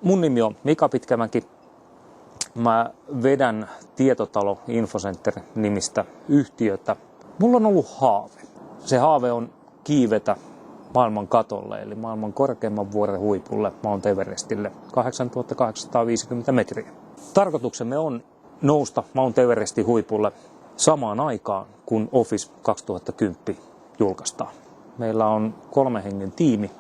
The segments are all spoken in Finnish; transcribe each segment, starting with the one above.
Mun nimi on Mika Pitkämäki. Mä vedän Tietotalo Infocenter-nimistä yhtiötä. Mulla on ollut haave. Se haave on kiivetä maailman katolle, eli maailman korkeimman vuoren huipulle, Mount Everestille, 8850 metriä. Tarkoituksemme on nousta Mount Everestin huipulle samaan aikaan, kun Office 2010 julkaistaan. Meillä on 3 hengen tiimi,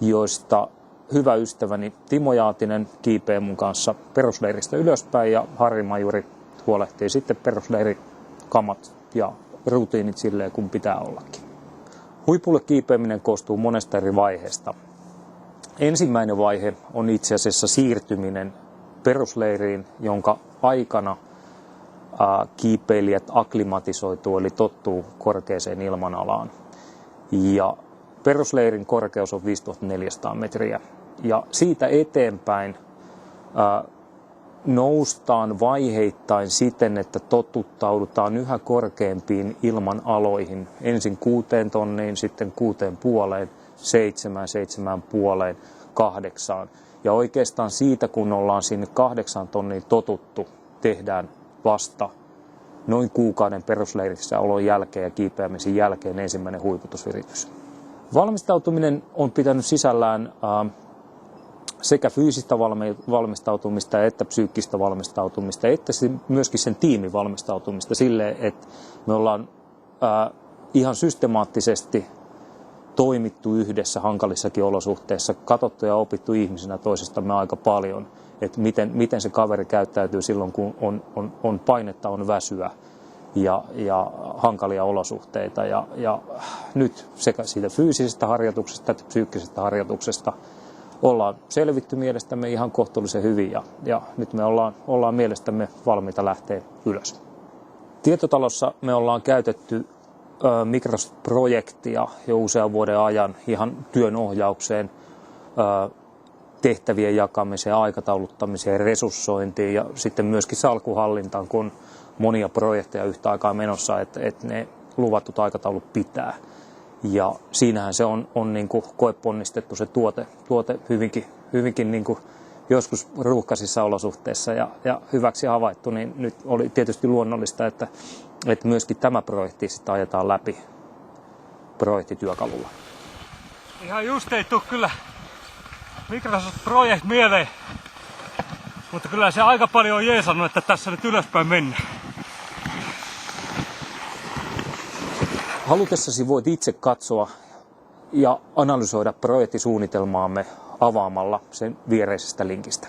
joista hyvä ystäväni Timo Jaatinen kiipeää mun kanssa perusleiristä ylöspäin ja Harri Majuri huolehtii sitten perusleirikamat ja rutiinit silleen, kun pitää ollakin. Huipulle kiipeäminen koostuu monesta eri vaiheesta. Ensimmäinen vaihe on itse asiassa siirtyminen perusleiriin, jonka aikana kiipeilijät akklimatisoituu eli tottuu korkeaseen ilmanalaan. Ja perusleirin korkeus on 5400 metriä ja siitä eteenpäin noustaan vaiheittain siten, että totuttaudutaan yhä korkeampiin ilmanaloihin. Ensin 6 tonniin, sitten 6,5, 7, 7,5, 8. Ja oikeastaan siitä, kun ollaan sinne 8 tonniin totuttu, tehdään vasta noin kuukauden perusleirissä olon jälkeen ja kiipeämisen jälkeen ensimmäinen huiputusyritys. Valmistautuminen on pitänyt sisällään sekä fyysistä valmistautumista että psyykkistä valmistautumista, että myöskin sen tiimin valmistautumista silleen, että me ollaan ihan systemaattisesti toimittu yhdessä hankalissakin olosuhteissa, katsottu ja opittu ihmisenä toisistamme aika paljon, että miten se kaveri käyttäytyy silloin, kun on painetta, on väsyä ja hankalia olosuhteita. Ja nyt sekä siitä fyysisestä harjoituksesta että psyykkisestä harjoituksesta ollaan selvitty mielestämme ihan kohtuullisen hyvin ja nyt me ollaan mielestämme valmiita lähteä ylös. Tietotalossa me ollaan käytetty Microsoft-projektia jo usean vuoden ajan ihan työn ohjaukseen, tehtävien jakamiseen, aikatauluttamiseen, resurssointiin ja sitten myöskin salkuhallintaan, kun monia projekteja yhtä aikaa menossa, että ne luvatut aikataulut pitää. Ja siinähän se on niin kuin koeponnistettu se tuote hyvinkin niin kuin joskus ruuhkaisissa olosuhteissa ja hyväksi havaittu, niin nyt oli tietysti luonnollista, että myöskin tämä projekti sitten ajetaan läpi projektityökalulla. Ihan just ei tule kyllä Microsoft Project mieleen, mutta kyllä se aika paljon on jeesannut, että tässä nyt ylöspäin mennään. Halutessasi voit itse katsoa ja analysoida projektisuunnitelmaamme avaamalla sen viereisestä linkistä.